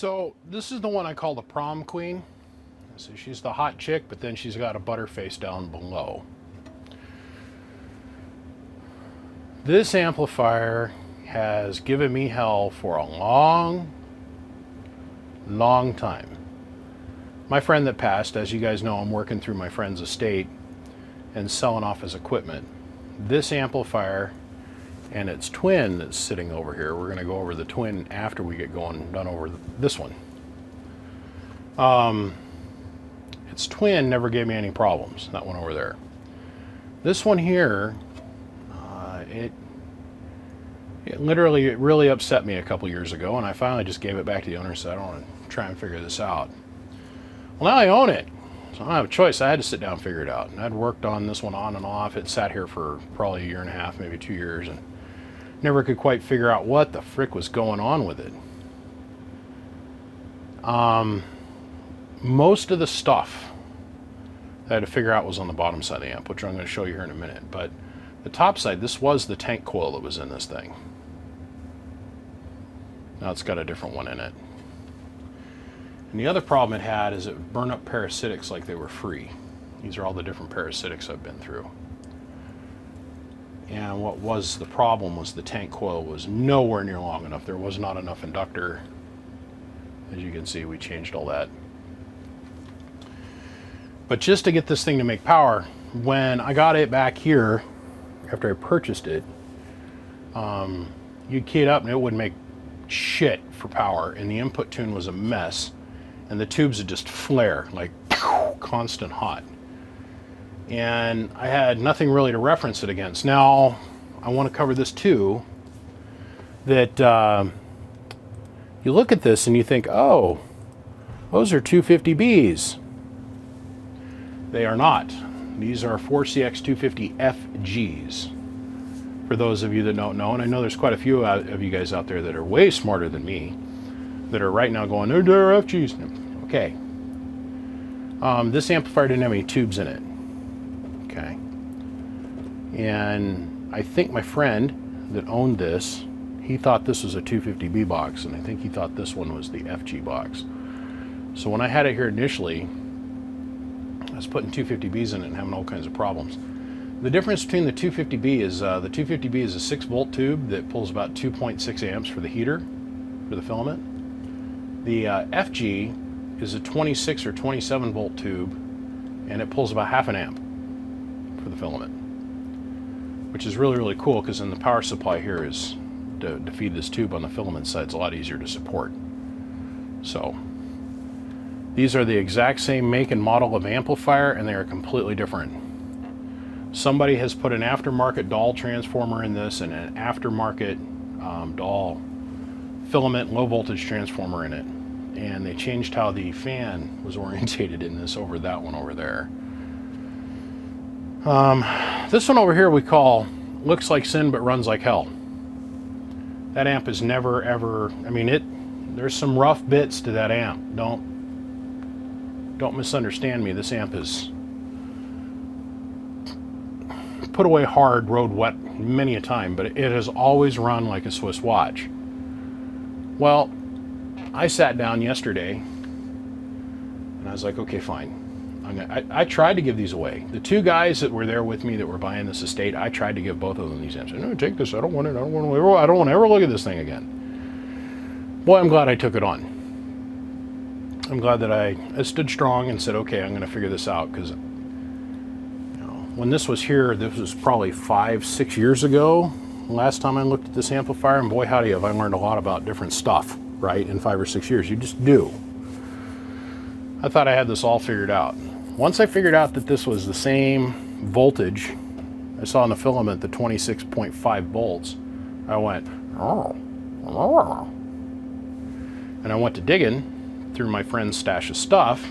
So this is the one I call the prom queen. So she's the hot chick, but then she's got a butterface down below. This amplifier has given me hell for a long time. My friend that passed, as you guys know, I'm working through my friend's estate and selling off his equipment. This amplifier and its twin that's sitting over here, we're going to go over the twin after we get done over this one. Its twin never gave me any problems, that one over there. This one here, it really upset me a couple years ago, and I finally just gave it back to the owner and said, I don't want to try and figure this out. Well, now I own it, so I don't have a choice. I had to sit down and figure it out. And I'd worked on this one on and off. It sat here for probably a year and a half, maybe 2 years, and never could quite figure out what the frick was going on with it. Most of the stuff I had to figure out was on the bottom side of the amp, which I'm going to show you here in a minute. But the top side, this was the tank coil that was in this thing. Now it's got a different one in it. And the other problem it had is it burned up parasitics like they were free. These are all the different parasitics I've been through. And what was the problem was the tank coil was nowhere near long enough. There was not enough inductor. As you can see, we changed all that. But just to get this thing to make power, when I got it back here, after I purchased it, you'd key it up and it wouldn't make shit for power, and the input tune was a mess, and the tubes would just flare like constant hot. And I had nothing really to reference it against. Now, I want to cover this too, that you look at this and you think, oh, those are 250Bs. They are not. These are 4CX250FGs. For those of you that don't know, and I know there's quite a few of you guys out there that are way smarter than me, that are right now going, they're FGs. Okay. This amplifier didn't have any tubes in it. Okay. And I think my friend that owned this, he thought this was a 250B box, and I think he thought this one was the FG box. So when I had it here initially, I was putting 250Bs in it and having all kinds of problems. The difference between the 250B is the 250B is a 6-volt tube that pulls about 2.6 amps for the heater, for the filament. The FG is a 26 or 27 volt tube, and it pulls about half an amp for the filament, which is really cool, because then the power supply here is to feed this tube on the filament side. It's a lot easier to support. So these are the exact same make and model of amplifier, and they are completely different. Somebody has put an aftermarket Dahl transformer in this and an aftermarket Dahl filament low voltage transformer in it, and they changed how the fan was orientated in this over that one over there. This one over here we call looks like sin but runs like hell. That amp is never ever, I mean, there's some rough bits to that amp. Don't misunderstand me. This amp is put away hard, rode wet many a time, but it has always run like a Swiss watch. Well, I sat down yesterday and I was like, okay, fine. I tried to give these away. The two guys that were there with me that were buying this estate, I tried to give both of them these amps. I said, no, take this. I don't want it. I don't want to ever look at this thing again. Boy, I'm glad I took it on. I'm glad that I stood strong and said, okay, I'm going to figure this out, because when this was here, this was probably 5-6 years ago, last time I looked at this amplifier, and boy howdy have I learned a lot about different stuff, right, in 5 or 6 years. You just do. I thought I had this all figured out. Once I figured out that this was the same voltage I saw in the filament, the 26.5 volts, I went, oh. And I went to digging through my friend's stash of stuff,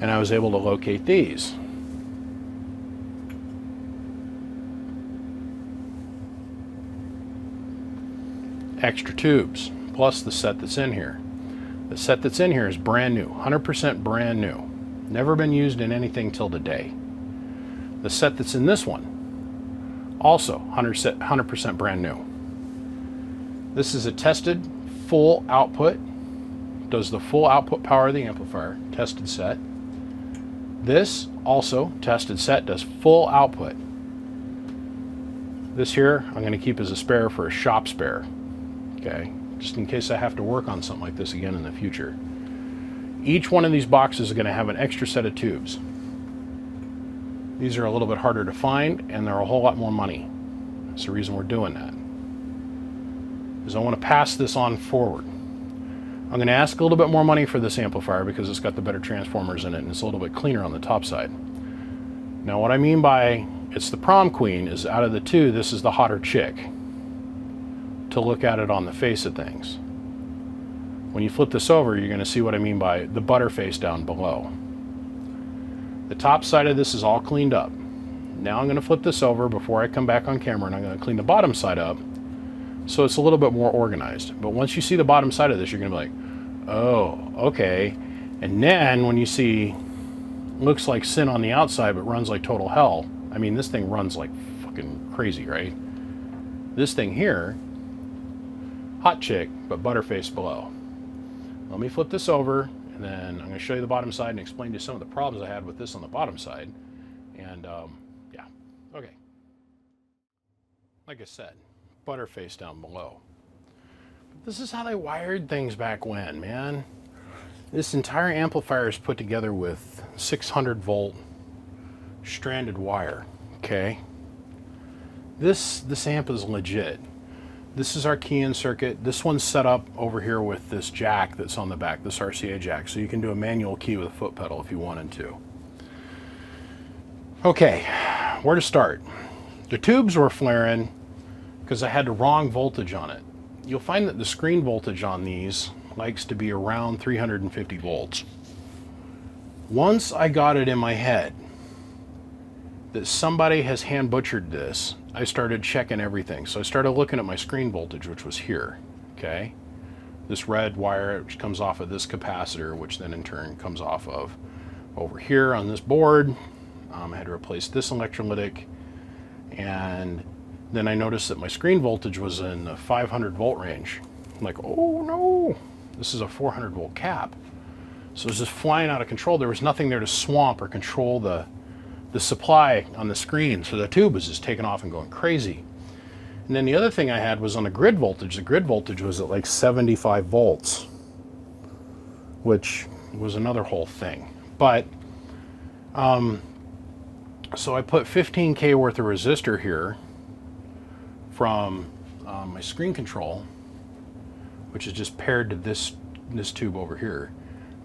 and I was able to locate these. Extra tubes, plus the set that's in here. The set that's in here is brand new, 100% brand new. Never been used in anything till today. The set that's in this one, also 100% brand new. This is a tested full output does the full output power of the amplifier, tested set. This also, tested set, does full output. This here, I'm going to keep as a spare for a shop spare, okay? Just in case I have to work on something like this again in the future. Each one of these boxes is going to have an extra set of tubes. These are a little bit harder to find, and they're a whole lot more money. That's the reason we're doing that. Is I want to pass this on forward. I'm going to ask a little bit more money for this amplifier because it's got the better transformers in it and it's a little bit cleaner on the top side. Now what I mean by it's the prom queen is out of the two, this is the hotter chick to look at it on the face of things. When you flip this over, you're going to see what I mean by the butter face down below. The top side of this is all cleaned up. Now I'm going to flip this over before I come back on camera, and I'm going to clean the bottom side up so it's a little bit more organized. But once you see the bottom side of this, you're going to be like, oh, okay. And then when you see, looks like sin on the outside but runs like total hell. I mean, this thing runs like fucking crazy, right? This thing here, hot chick, but butterface below. Let me flip this over, and then I'm going to show you the bottom side and explain to you some of the problems I had with this on the bottom side. And yeah, okay. Like I said, butterface down below. This is how they wired things back when, man. This entire amplifier is put together with 600 volt stranded wire, okay? This amp is legit. This is our key-in circuit. This one's set up over here with this jack that's on the back, this RCA jack, so you can do a manual key with a foot pedal if you wanted to. Okay, where to start? The tubes were flaring because I had the wrong voltage on it. You'll find that the screen voltage on these likes to be around 350 volts. Once I got it in my head that somebody has hand butchered this, I started checking everything. So I started looking at my screen voltage, which was here, okay? This red wire, which comes off of this capacitor, which then in turn comes off of over here on this board. I had to replace this electrolytic, and then I noticed that my screen voltage was in the 500 volt range. I'm like, oh no, this is a 400 volt cap. So it was just flying out of control. There was nothing there to swamp or control the supply on the screen, so the tube was just taking off and going crazy. And then the other thing I had was on the grid voltage. The grid voltage was at like 75 volts, which was another whole thing. But so I put 15K worth of resistor here from my screen control, which is just paired to this tube over here,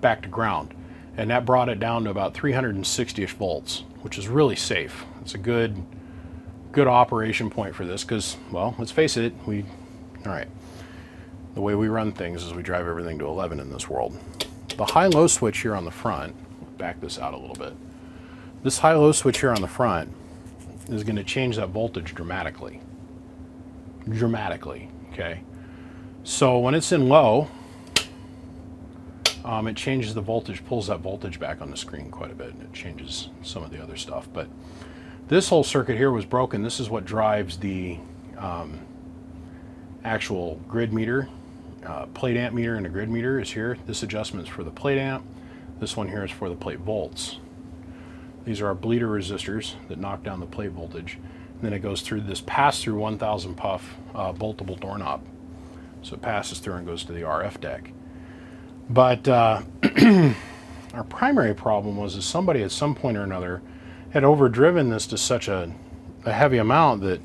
back to ground. And that brought it down to about 360-ish volts, which is really safe. It's a good operation point for this because, well, let's face it, all right, the way we run things is we drive everything to 11 in this world. The high-low switch here on the front, back this out a little bit, this high-low switch here on the front is going to change that voltage dramatically. Dramatically, okay? So when it's in low, it changes the voltage, pulls that voltage back on the screen quite a bit, and it changes some of the other stuff. But this whole circuit here was broken. This is what drives the actual grid meter. Plate amp meter and a grid meter is here. This adjustment's for the plate amp. This one here is for the plate volts. These are our bleeder resistors that knock down the plate voltage. And then it goes through this pass-through 1000 puff boltable doorknob. So it passes through and goes to the RF deck. But our primary problem was somebody at some point or another had overdriven this to such a heavy amount that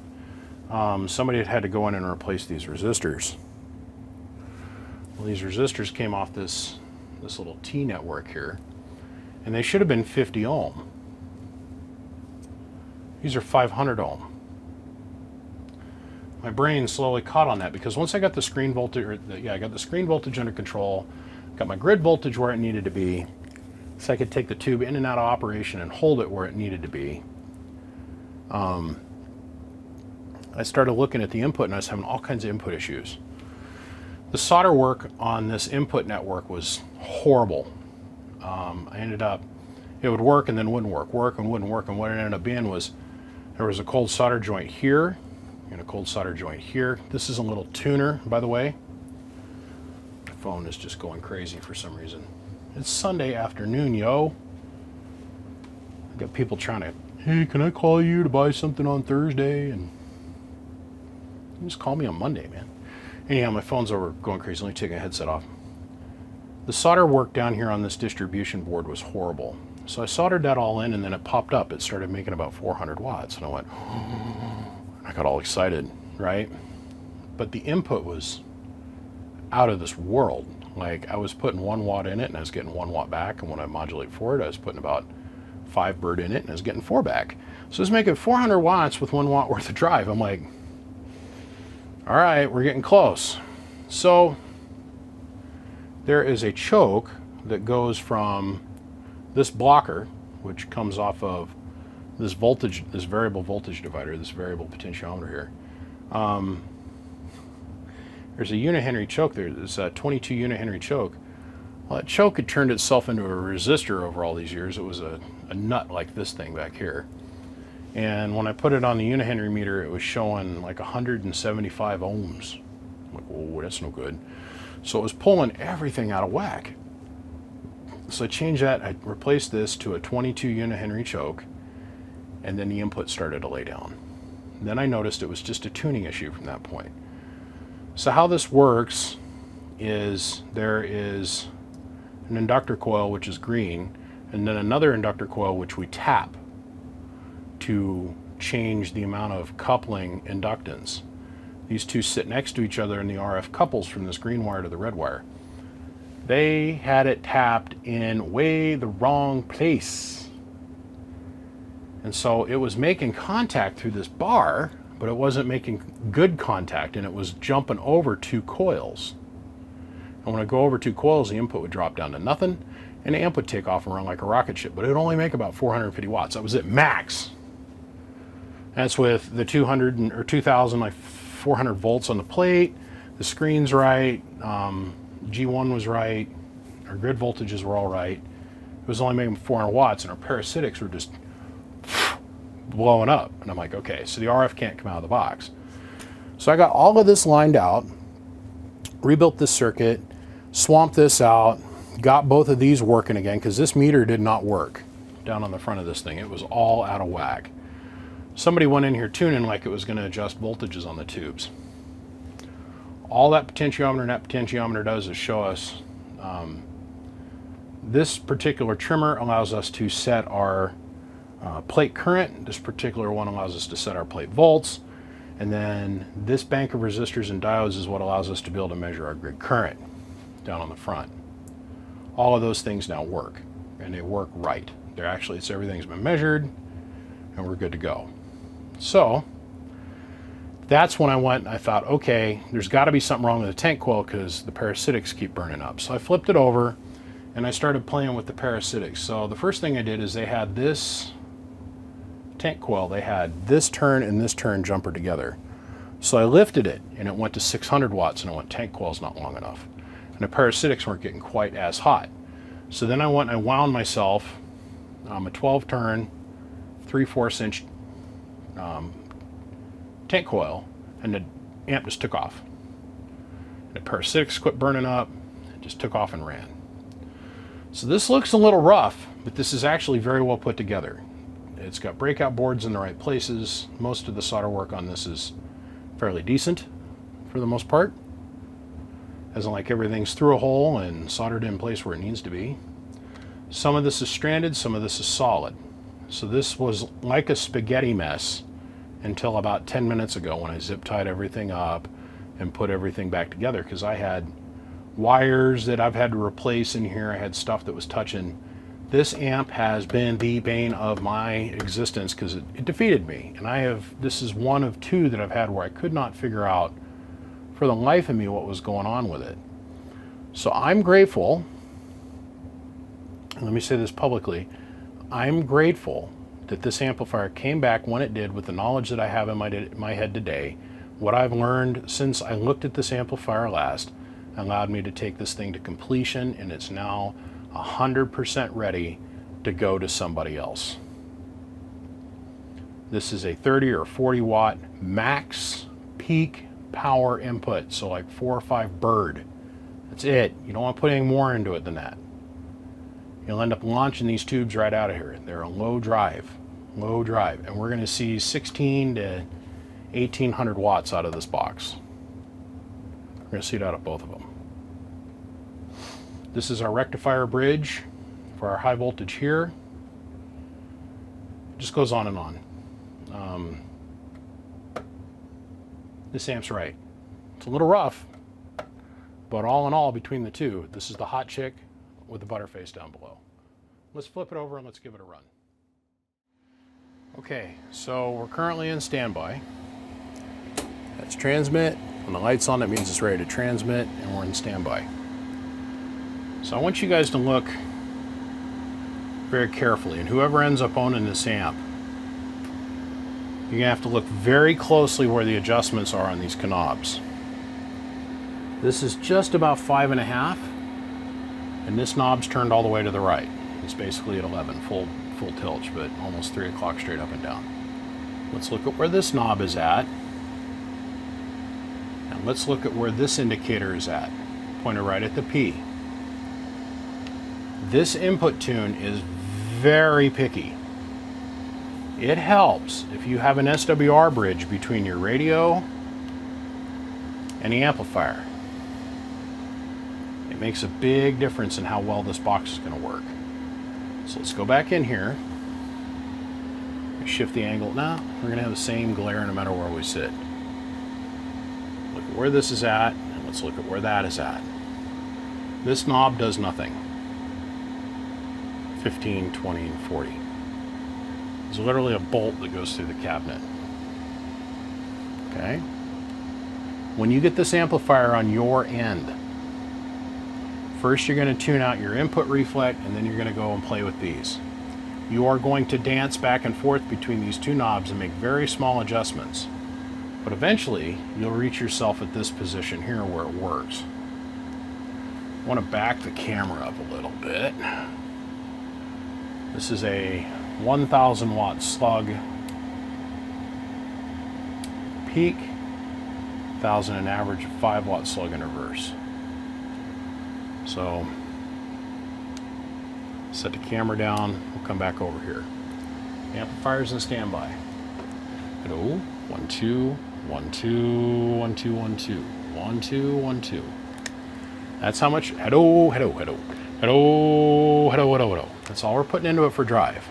somebody had to go in and replace these resistors. Well, these resistors came off this little T network here, and they should have been 50 ohm. These are 500 ohm. My brain slowly caught on that because once I got the screen voltage, I got the screen voltage under control, got my grid voltage where it needed to be, so I could take the tube in and out of operation and hold it where it needed to be. I started looking at the input and I was having all kinds of input issues. The solder work on this input network was horrible. I ended up, it would work and then wouldn't work and wouldn't work, and what it ended up being was there was a cold solder joint here and a cold solder joint here. This is a little tuner, by the way. phone is just going crazy for some reason. It's Sunday afternoon, yo. I got people trying to, hey, can I call you to buy something on Thursday? And you just call me on Monday, man. Anyhow, my phone's over going crazy. Let me take my headset off. The solder work down here on this distribution board was horrible. So I soldered that all in, and then it popped up. It started making about 400 watts. And I went, oh, I got all excited, right? But the input was out of this world. Like, I was putting 1 watt in it, and I was getting 1 watt back. And when I modulate forward, I was putting about 5 bird in it, and I was getting 4 back. So it's making 400 watts with 1 watt worth of drive. I'm like, all right, we're getting close. So there is a choke that goes from this blocker, which comes off of this voltage, this variable voltage divider, this variable potentiometer here. There's a unihenry choke there. There's a 22 unihenry choke. Well, that choke had turned itself into a resistor over all these years. It was a nut like this thing back here. And when I put it on the unihenry meter, it was showing like 175 ohms. I'm like, whoa, that's no good. So it was pulling everything out of whack. So I changed that. I replaced this to a 22 unihenry choke, and then the input started to lay down. Then I noticed it was just a tuning issue from that point. So how this works is there is an inductor coil, which is green, and then another inductor coil, which we tap to change the amount of coupling inductance. These two sit next to each other, and the RF couples from this green wire to the red wire. They had it tapped in way the wrong place. And so it was making contact through this bar, but it wasn't making good contact, and it was jumping over 2 coils. And when I go over 2 coils, the input would drop down to nothing, and the amp would take off and run like a rocket ship, but it would only make about 450 watts. That was it, max. That's with the 200 or 2,000, like 400 volts on the plate. The screen's right. G1 was right. Our grid voltages were all right. It was only making 400 watts, and our parasitics were just blowing up. And I'm like, okay, so the RF can't come out of the box. So I got all of this lined out, rebuilt this circuit, swamped this out, got both of these working again, because this meter did not work down on the front of this thing. It was all out of whack. Somebody went in here tuning like it was going to adjust voltages on the tubes. All that potentiometer does is show us this particular trimmer allows us to set our plate current. This particular one allows us to set our plate volts. And then this bank of resistors and diodes is what allows us to be able to measure our grid current down on the front. All of those things now work, and they work right. They're actually, everything's been measured, and we're good to go. So that's when I went and I thought, okay, there's got to be something wrong with the tank coil because the parasitics keep burning up. So I flipped it over and I started playing with the parasitics. So the first thing I did is they had this tank coil, they had this turn and this turn jumper together. So I lifted it and it went to 600 watts, and I went, tank coil's not long enough. And the parasitics weren't getting quite as hot. So then I went and I wound myself a 12 turn, 3/4 inch tank coil, and the amp just took off. And the parasitics quit burning up, it just took off and ran. So this looks a little rough, but this is actually very well put together. It's got breakout boards in the right places. Most of the solder work on this is fairly decent for the most part. As in, like, everything's through a hole and soldered in place where it needs to be. Some of this is stranded, some of this is solid. So this was like a spaghetti mess until about 10 minutes ago when I zip tied everything up and put everything back together, because I had wires that I've had to replace in here. I had stuff that was touching. This amp has been the bane of my existence because it defeated me. And this is one of 2 that I've had where I could not figure out for the life of me what was going on with it. So I'm grateful, and let me say this publicly, I'm grateful that this amplifier came back when it did with the knowledge that I have in my head today. What I've learned since I looked at this amplifier last allowed me to take this thing to completion, and it's now 100% ready to go to somebody else. This is a 30 or 40 watt max peak power input, so like 4 or 5 bird That's it. You don't want to put any more into it than that. You'll end up launching these tubes right out of here. They're a low drive, and we're going to see 16 to 1800 watts out of this box. We're going to see it out of both of them. This is our rectifier bridge for our high voltage here. It just goes on and on. This amp's right. It's a little rough, but all in all, between the two, this is the hot chick with the butterface down below. Let's flip it over and let's give it a run. Okay, so we're currently in standby. That's transmit. When the light's on, that means it's ready to transmit, and we're in standby. So I want you guys to look very carefully, and whoever ends up owning this amp, you're gonna have to look very closely where the adjustments are on these knobs. This is just about 5.5, and this knob's turned all the way to the right. It's basically at 11, full tilt, but almost 3 o'clock straight up and down. Let's look at where this knob is at, and let's look at where this indicator is at, pointed right at the P. This input tune is very picky. It helps if you have an SWR bridge between your radio and the amplifier. It makes a big difference in how well this box is going to work. So let's go back in here. Shift the angle. Now we're going to have the same glare no matter where we sit. Look at where this is at, and let's look at where that is at. This knob does nothing. 15, 20, and 40. There's literally a bolt that goes through the cabinet. Okay? When you get this amplifier on your end, first you're going to tune out your input reflect, and then you're going to go and play with these. You are going to dance back and forth between these two knobs and make very small adjustments. But eventually, you'll reach yourself at this position here where it works. I want to back the camera up a little bit. This is a 1000 watt slug peak, 1000 an average, 5 watt slug in reverse. So set the camera down, we'll come back over here. The amplifier's in standby. Hello, 1 2 1 2 1 2 1 2 1 2 1 2. That's how much. Hello, hello, hello, hello, hello, hello, hello. That's all we're putting into it for drive.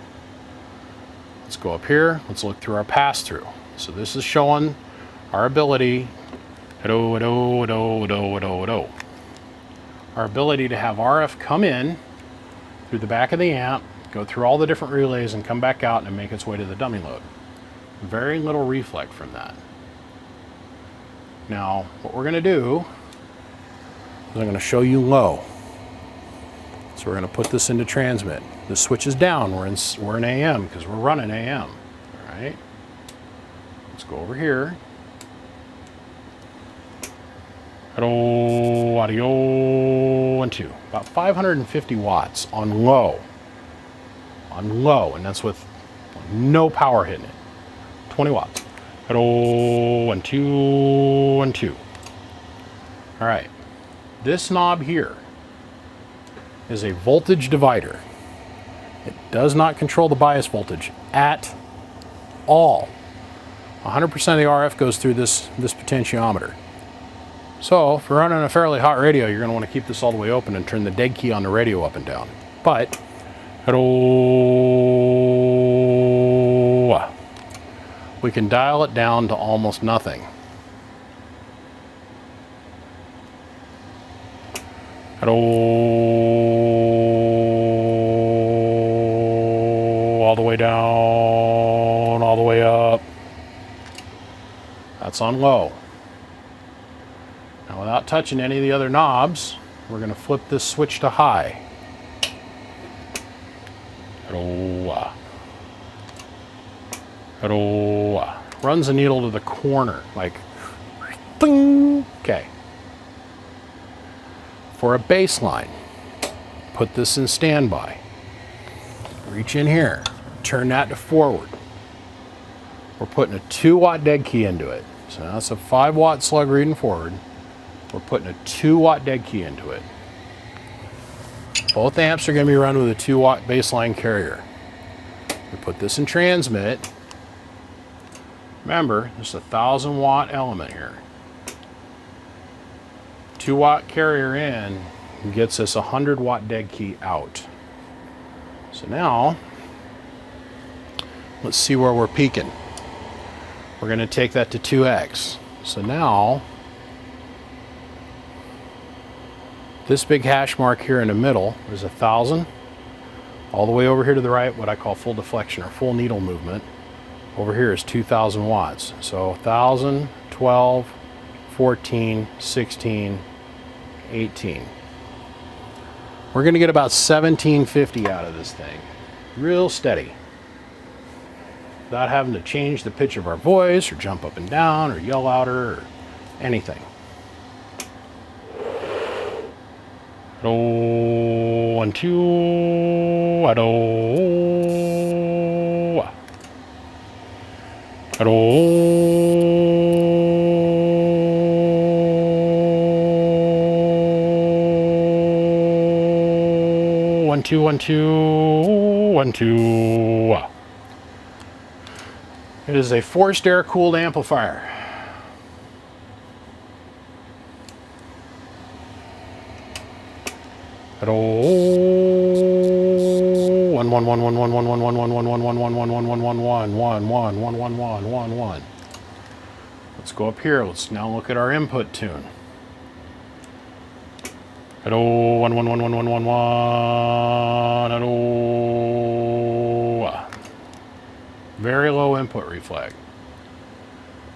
Let's go up here. Let's look through our pass-through. So this is showing our ability. Hello, hello, hello, hello, hello, hello. Our ability to have RF come in through the back of the amp, go through all the different relays, and come back out and make its way to the dummy load. Very little reflect from that. Now, what we're going to do is I'm going to show you low. So we're going to put this into transmit. The switch is down. We're in AM because we're running AM. All right. Let's go over here. Hello, audio, 1 2. About 550 watts on low. On low, and that's with no power hitting it. 20 watts. Hello, 1 2 1 2. All right. This knob here is a voltage divider. It does not control the bias voltage at all. 100% of the RF goes through this potentiometer. So if you're running a fairly hot radio, you're going to want to keep this all the way open and turn the dead key on the radio up and down. But we can dial it down to almost nothing. All the way down, all the way up. That's on low. Now without touching any of the other knobs, we're going to flip this switch to high. Runs the needle to the corner, like ding. Okay. For a baseline, put this in standby. Reach in here, turn that to forward. We're putting a 2 watt dead key into it. So now it's a 5 watt slug reading forward, we're putting a 2-watt dead key into it. Both amps are going to be run with a 2-watt baseline carrier. We put this in transmit. Remember, there's a 1,000-watt element here. 2-watt carrier in gets us a 100-watt dead key out. So now, let's see where we're peaking. We're going to take that to 2x. So now, this big hash mark here in the middle is 1,000. All the way over here to the right, what I call full deflection or full needle movement. Over here is 2,000 watts. So 1,000, 12, 14, 16, 18. We're going to get about 1750 out of this thing. Real steady. Without having to change the pitch of our voice or jump up and down or yell louder or anything. Hello, 1, 2, hello. Hello. 1, 2, 1, 2, 1, 2. It is a forced air cooled amplifier. Hello. 1, 1, 1, 1, 1, 1, 1, 1, 1, 1, 1, 1, 1, 1, 1, 1, 1, 1, 1, 1, 1, 1, 1. Let's go up here. Let's now look at our input tune. Hello, 1, 1, 1, 1, 1, 1, 1. Hello. Very low input reflag.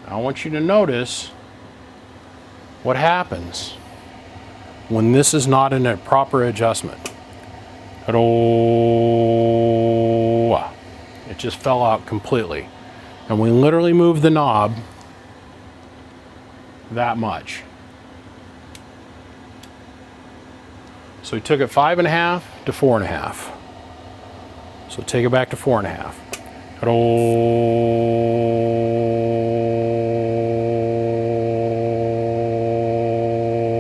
Now I want you to notice what happens when this is not in a proper adjustment. Hello. It just fell out completely. And we literally moved the knob that much. So we took it 5.5 to 4.5. So take it back to 4.5. Hello.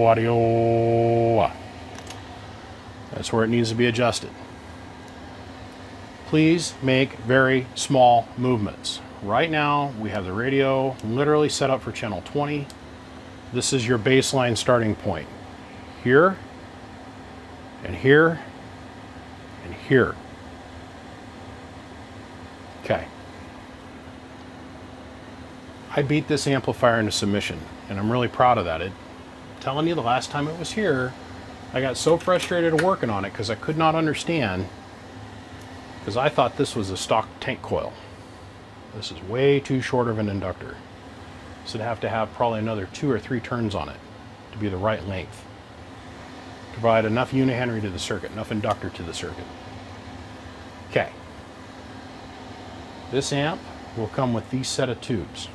Audio. That's where it needs to be adjusted. Please make very small movements. Right now, we have the radio literally set up for channel 20. This is your baseline starting point. Here, and here, and here. Okay. I beat this amplifier into submission, and I'm really proud of that. I'm telling you, the last time it was here, I got so frustrated working on it because I could not understand, because I thought this was a stock tank coil. This is way too short of an inductor. So it'd have to have probably another 2 or 3 turns on it to be the right length. To provide enough unihenry to the circuit, enough inductor to the circuit. Okay. This amp will come with these set of tubes.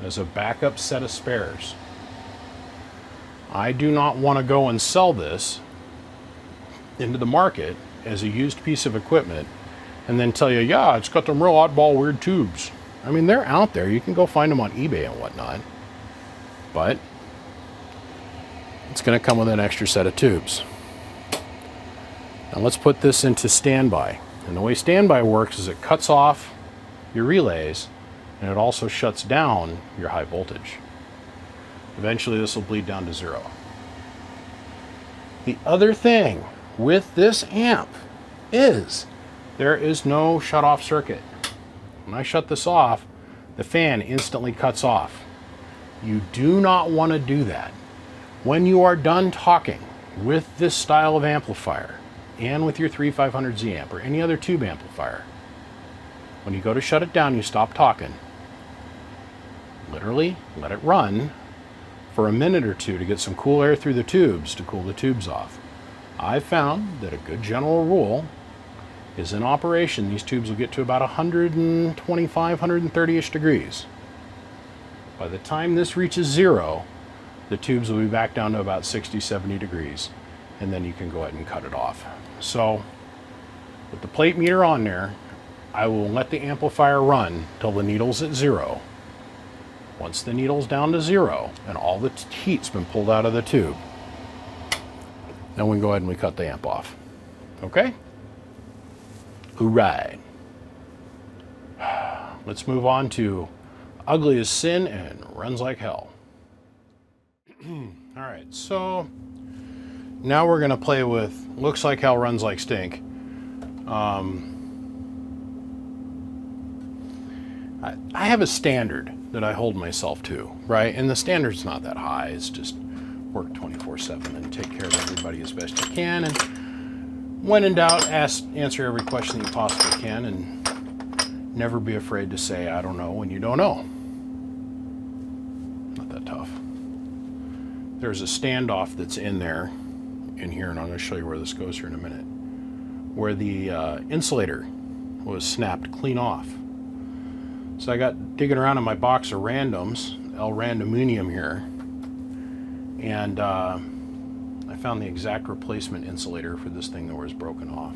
As a backup set of spares. I do not want to go and sell this into the market as a used piece of equipment and then tell you, yeah, it's got them real oddball weird tubes. I mean, they're out there. You can go find them on eBay and whatnot. But it's going to come with an extra set of tubes. Now let's put this into standby. And the way standby works is it cuts off your relays and it also shuts down your high voltage. Eventually this will bleed down to 0. The other thing with this amp is there is no shut-off circuit. When I shut this off, the fan instantly cuts off. You do not want to do that. When you are done talking with this style of amplifier and with your 3500Z amp or any other tube amplifier, when you go to shut it down, you stop talking. Literally, let it run for a minute or two to get some cool air through the tubes to cool the tubes off. I've found that a good general rule is in operation, these tubes will get to about 125, 130-ish degrees. By the time this reaches 0, the tubes will be back down to about 60, 70 degrees, and then you can go ahead and cut it off. So, with the plate meter on there, I will let the amplifier run till the needle's at 0. Once the needle's down to 0 and all the heat's been pulled out of the tube, then we can go ahead and we cut the amp off. Okay? All right. Let's move on to Ugly as Sin and Runs Like Hell. All right, so now we're gonna play with Looks Like Hell, Runs Like Stink. I have a standard that I hold myself to, right? And the standard's not that high. It's just work 24/7 and take care of everybody as best you can. And when in doubt, answer every question you possibly can, and never be afraid to say, I don't know, when you don't know. Not that tough. There's a standoff that's in here, and I'm going to show you where this goes here in a minute, where the insulator was snapped clean off. So I got digging around in my box of randoms, El Randominium here, and I found the exact replacement insulator for this thing that was broken off.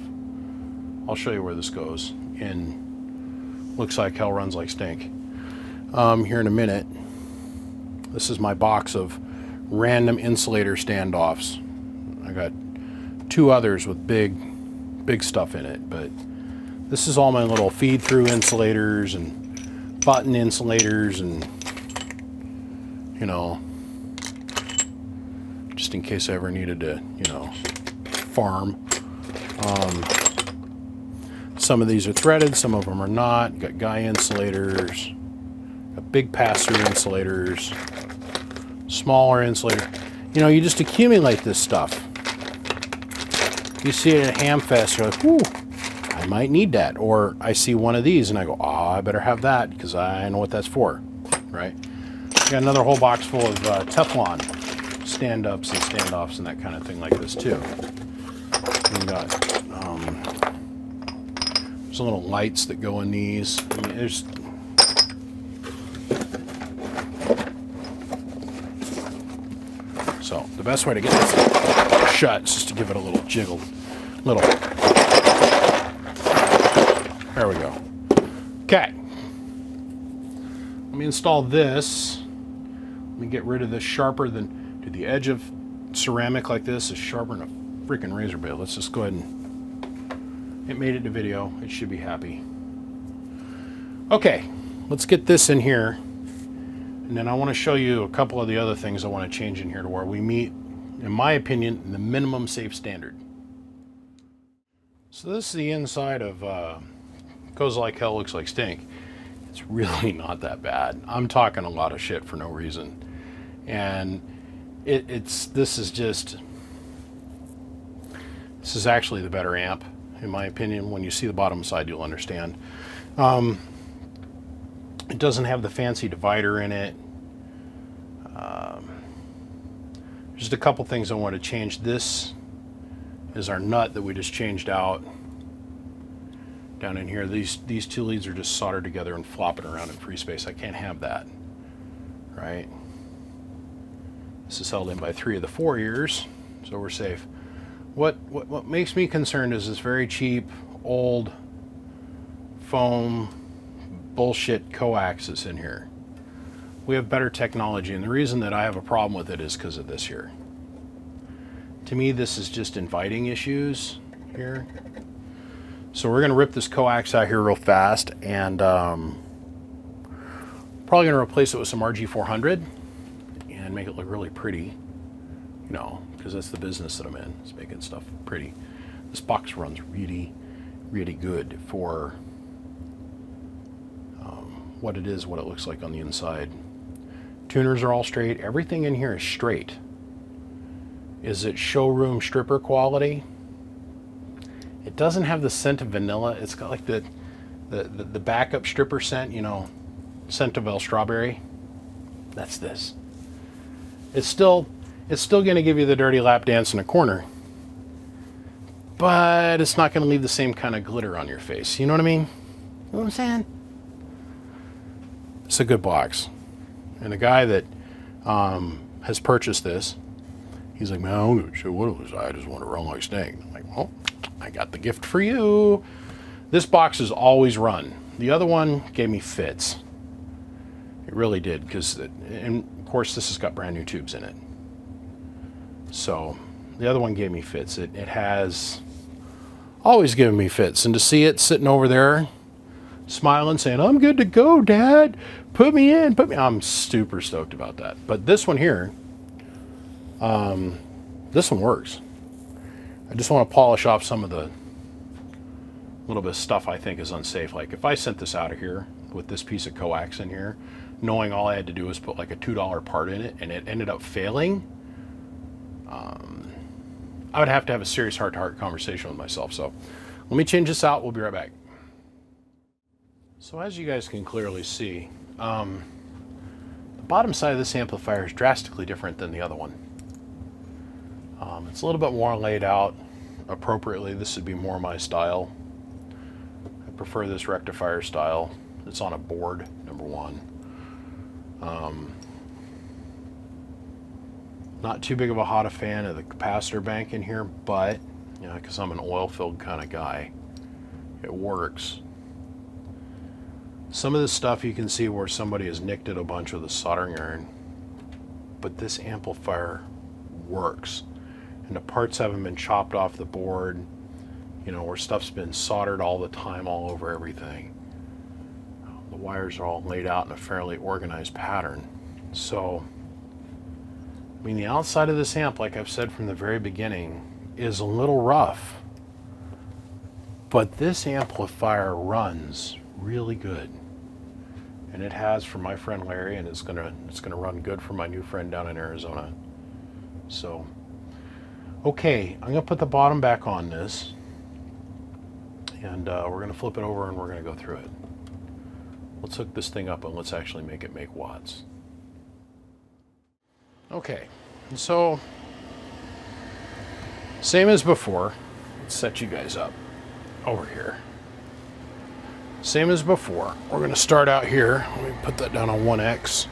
I'll show you where this goes in Looks Like Hell, Runs Like Stink here in a minute. This is my box of random insulator standoffs. I got 2 others with big stuff in it, but this is all my little feed-through insulators and button insulators, and you know, just in case I ever needed to, you know, farm. Some of these are threaded, some of them are not. Got guy insulators, got big pass-through insulators, smaller insulators. You know, you just accumulate this stuff. You see it at Hamfest, you're like, whoo, I might need that. Or I see one of these and I go, oh, I better have that because I know what that's for, right? Got another whole box full of Teflon stand-ups and standoffs and that kind of thing like this too. We got there's little lights that go in these. I mean, there's so the best way to get this shut is just to give it a little jiggle, there we go. Okay. Let me install this. Let me get rid of this sharper than, to the edge of ceramic like this is sharper than a freaking razor blade. Let's just go ahead and, it made it to video. It should be happy. Okay, let's get this in here. And then I want to show you a couple of the other things I want to change in here to where we meet, in my opinion, the minimum safe standard. So this is the inside of Goes Like Hell, Looks Like Stink. It's really not that bad. I'm talking a lot of shit for no reason. And this is actually the better amp, in my opinion. When you see the bottom side, you'll understand. It doesn't have the fancy divider in it. Just a couple things I want to change. This is our nut that we just changed out. Down in here, these 2 leads are just soldered together and flopping around in free space. I can't have that, right? This is held in by 3 of the 4 ears, so we're safe. What makes me concerned is this very cheap, old foam bullshit coax that's in here. We have better technology, and the reason that I have a problem with it is because of this here. To me, this is just inviting issues here. So we're going to rip this coax out here real fast, and probably going to replace it with some RG400 and make it look really pretty, you know, because that's the business that I'm in, is making stuff pretty. This box runs really, really good for what it is, what it looks like on the inside. Tuners are all straight. Everything in here is straight. Is it showroom stripper quality? It doesn't have the scent of vanilla. It's got like the backup stripper scent, you know, Scent-O-Veil strawberry. That's this. It's still going to give you the dirty lap dance in a corner, but it's not going to leave the same kind of glitter on your face. You know what I mean? You know what I'm saying? It's a good box. And a guy that has purchased this, he's like, man, I don't give a shit what it was. I just want to run like Stink. I'm like, well, I got the gift for you. This box is always run. The other one gave me fits. It really did, because, and of course this has got brand new tubes in it. So the other one gave me fits. It has always given me fits, and to see it sitting over there smiling saying, "I'm good to go, Dad, put me in, put me," I'm super stoked about that. But this one here, this one works. I just want to polish off some of the little bit of stuff I think is unsafe. Like if I sent this out of here with this piece of coax in here, knowing all I had to do was put like a $2 part in it, and it ended up failing, I would have to have a serious heart-to-heart conversation with myself. So let me change this out. We'll be right back. So as you guys can clearly see, the bottom side of this amplifier is drastically different than the other one. It's a little bit more laid out appropriately. This would be more my style. I prefer this rectifier style. It's on a board, number one. Not too big of a hot fan of the capacitor bank in here, but, you know, because I'm an oil-filled kind of guy, it works. Some of this stuff you can see where somebody has nicked it a bunch with a soldering iron, but this amplifier works. And the parts haven't been chopped off the board, you know, where stuff's been soldered all the time all over everything. The wires are all laid out in a fairly organized pattern. So, I mean, the outside of this amp, like I've said from the very beginning, is a little rough. But this amplifier runs really good. And it has for my friend Larry, and it's gonna run good for my new friend down in Arizona. So, okay, I'm gonna put the bottom back on this, and we're gonna flip it over and we're gonna go through it. Let's hook this thing up and let's actually make it make watts. Okay, so same as before. Let's set you guys up over here. Same as before. We're going to start out here. Let me put that down on 1X.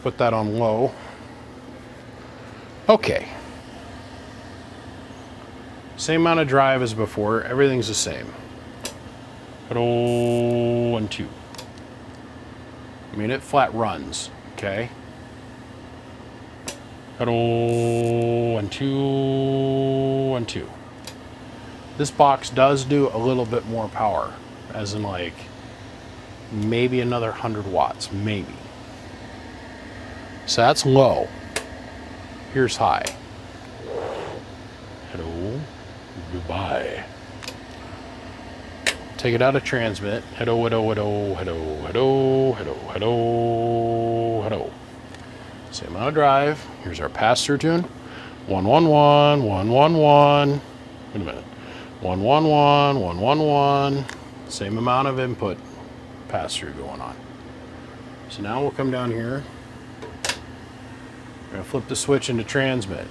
Put that on low. Okay. Same amount of drive as before. Everything's the same. Hello, 1, 2. I mean, it flat runs, okay? Hello, 1, 2, 1, 2. This box does do a little bit more power, as in like maybe another 100 watts, maybe. So that's low. Here's high. Hello, goodbye. Take it out of transmit. Hello, hello, hello, hello, hello, hello, hello, hello. Same amount of drive. Here's our pass-through tune. 111, 111. Wait a minute. 111, 111. Same amount of input pass-through going on. So now we'll come down here. We're going to flip the switch into transmit.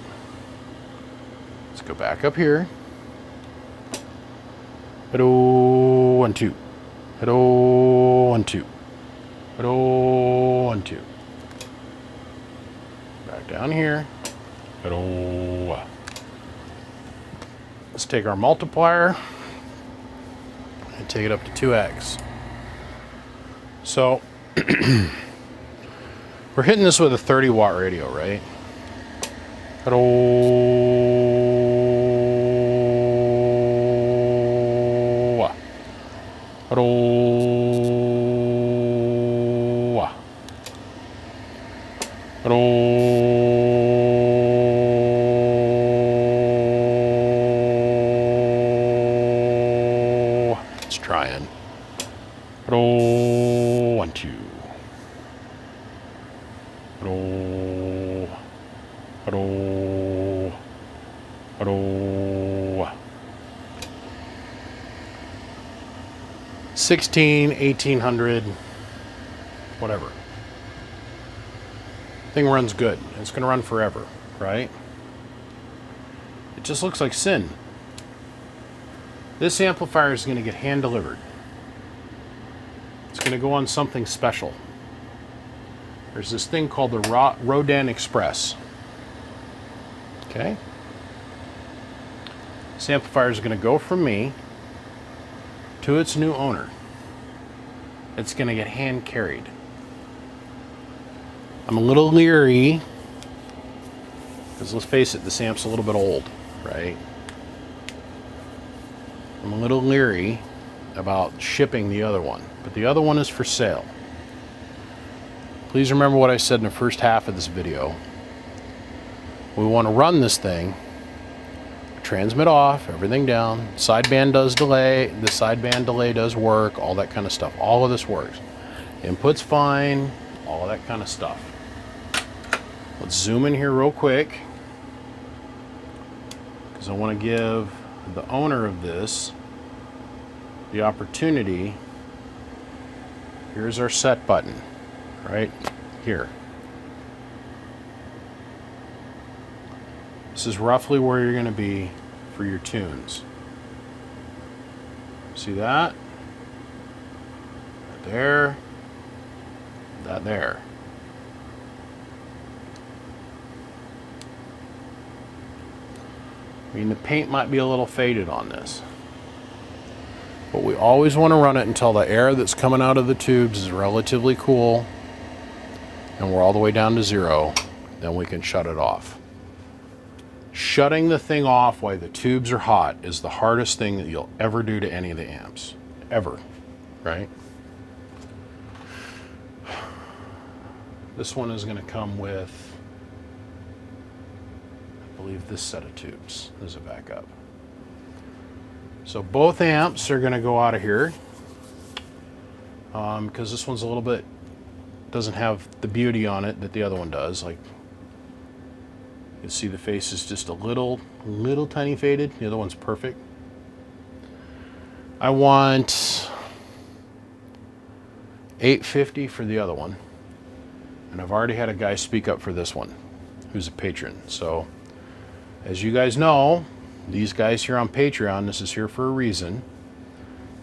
Let's go back up here. Hello, 1, 2. Hello, 1, 2. Hello, 1, 2. Back down here. Hello. Let's take our multiplier and take it up to 2x. So we're hitting this with a 30-watt radio, right? Hello. Hello. Hello. It's trying. Hello. 1, 2. Hello. Hello. Hello. 16, 1800, whatever. Thing runs good. It's going to run forever, right? It just looks like sin. This amplifier is going to get hand delivered. It's going to go on something special. There's this thing called the Rodan Express. Okay? This amplifier is going to go from me to its new owner. It's going to get hand carried. I'm a little leery, because let's face it, this amp's a little bit old, right? I'm a little leery about shipping the other one, but the other one is for sale. Please remember what I said in the first half of this video. We want to run this thing, transmit off, everything down, sideband does delay, the sideband delay does work, all that kind of stuff. All of this works. Input's fine, all of that kind of stuff. Let's zoom in here real quick, because I want to give the owner of this the opportunity. Here's our set button, right here. This is roughly where you're going to be for your tunes. See that? Right there. That there. I mean, the paint might be a little faded on this, but we always want to run it until the air that's coming out of the tubes is relatively cool and we're all the way down to 0. Then we can shut it off. Shutting the thing off while the tubes are hot is the hardest thing that you'll ever do to any of the amps. Ever. Right? This one is going to come with, I believe, this set of tubes. There's a backup. So both amps are going to go out of here, because this one's a little bit, doesn't have the beauty on it that the other one does. Like, you can see the face is just a little tiny faded. The other one's perfect. I want 850 for the other one. And I've already had a guy speak up for this one who's a patron. So as you guys know, these guys here on Patreon, this is here for a reason.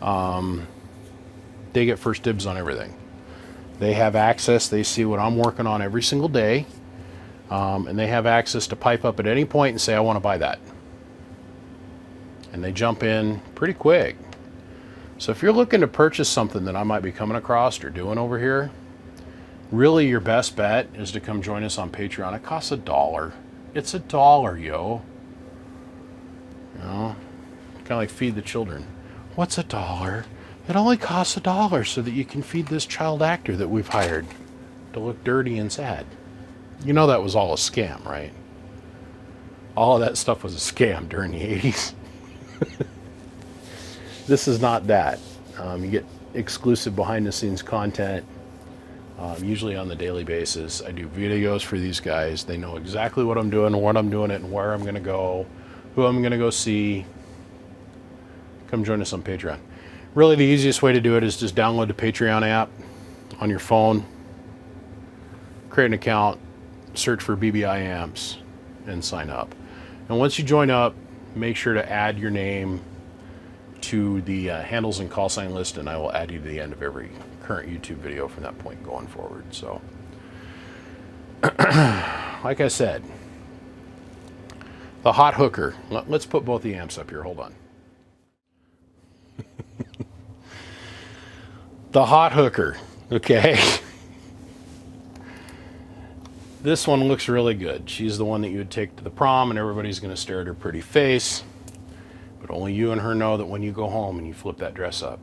They get first dibs on everything. They have access. They see what I'm working on every single day. And they have access to pipe up at any point and say, I want to buy that. And they jump in pretty quick. So if you're looking to purchase something that I might be coming across or doing over here, really your best bet is to come join us on Patreon. It costs $1. It's $1, yo. You know, kind of like feed the children. What's $1? It only costs $1 so that you can feed this child actor that we've hired to look dirty and sad. You know that was all a scam, right? All of that stuff was a scam during the 80s. This is not that. You get exclusive behind-the-scenes content, usually on the daily basis. I do videos for these guys. They know exactly what I'm doing, when I'm doing it, and where I'm going to go, who I'm going to go see. Come join us on Patreon. Really, the easiest way to do it is just download the Patreon app on your phone, create an account, search for BBI Amps, and sign up. And once you join up, make sure to add your name to the handles and call sign list, and I will add you to the end of every current YouTube video from that point going forward. So, like I said, the hot hooker. Let's put both the amps up here. Hold on. The hot hooker. Okay. This one looks really good. She's the one that you would take to the prom and everybody's going to stare at her pretty face. But only you and her know that when you go home and you flip that dress up.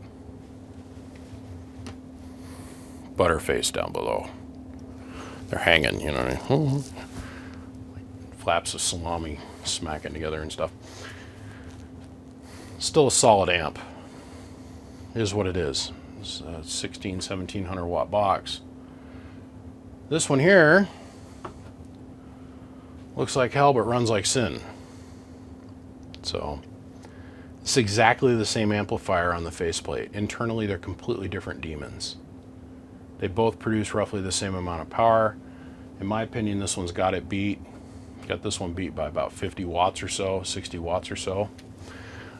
Butterface down below. They're hanging, you know what I mean? Like flaps of salami smacking together and stuff. Still a solid amp. Is what it is. It's a 1700 watt box. This one here looks like hell but runs like sin. So it's exactly the same amplifier on the faceplate. Internally they're completely different demons. They both produce roughly the same amount of power. In my opinion, this one's got it beat. Got this one beat by about 50 watts or so, 60 watts or so.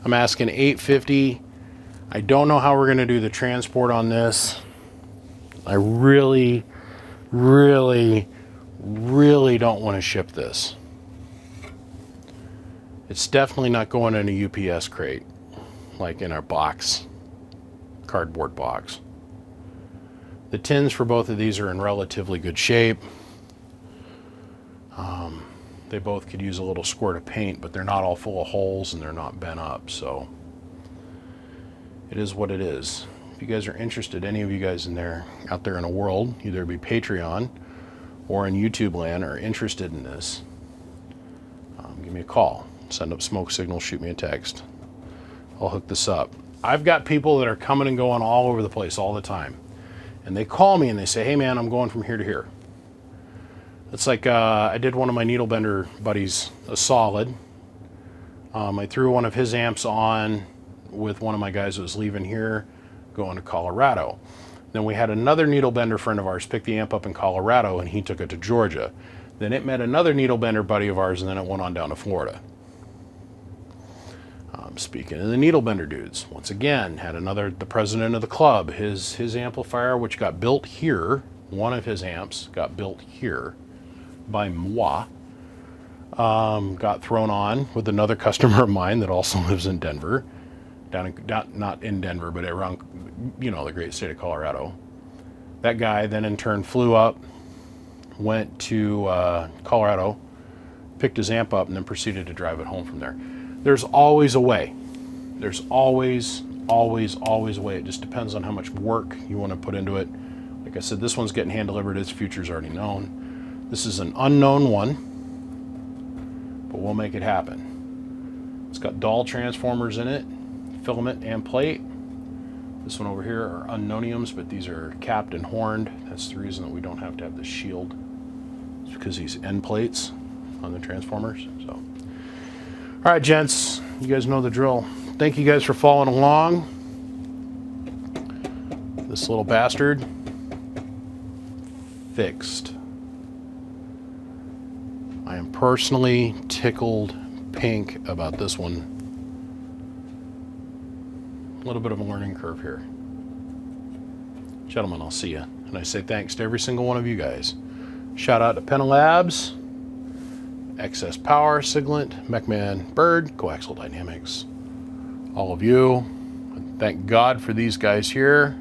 I'm asking 850. I don't know how we're going to do the transport on this. I really don't want to ship this. It's definitely not going in a UPS crate, like in our box, cardboard box. The tins for both of these are in relatively good shape. They both could use a little squirt of paint, but they're not all full of holes and they're not bent up, so it is what it is. If you guys are interested, any of you guys out there in the world, either be Patreon or in YouTube land, are interested in this, give me a call. Send up smoke signals, shoot me a text. I'll hook this up. I've got people that are coming and going all over the place all the time. And they call me and they say, hey man, I'm going from here to here. It's like I did one of my needle bender buddies a solid. I threw one of his amps on with one of my guys that was leaving here, going to Colorado. Then we had another needle bender friend of ours pick the amp up in Colorado and he took it to Georgia. Then it met another needle bender buddy of ours and then it went on down to Florida. Speaking of the needle bender dudes, once again, had the president of the club, his amplifier, which got built here, one of his amps got built here by moi, got thrown on with another customer of mine that also lives in Denver, not in Denver, but around, the great state of Colorado. That guy then in turn flew up, went to Colorado, picked his amp up, and then proceeded to drive it home from there. There's always a way. There's always a way. It just depends on how much work you want to put into it. Like I said, this one's getting hand delivered. Its future's already known. This is an unknown one, but we'll make it happen. It's got dual transformers in it, filament and plate. This one over here are unknowniums, but these are capped and horned. That's the reason that we don't have to have the shield. It's because these end plates on the transformers. So. All right, gents, you guys know the drill. Thank you guys for following along. This little bastard fixed. I am personally tickled pink about this one. A little bit of a learning curve here. Gentlemen, I'll see you. And I say thanks to every single one of you guys. Shout out to Penalabs, Excess Power, Siglant, MechMan, Bird, Coaxial Dynamics, all of you. And thank God for these guys here.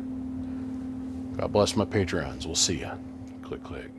God bless my Patreons. We'll see ya. Click, click.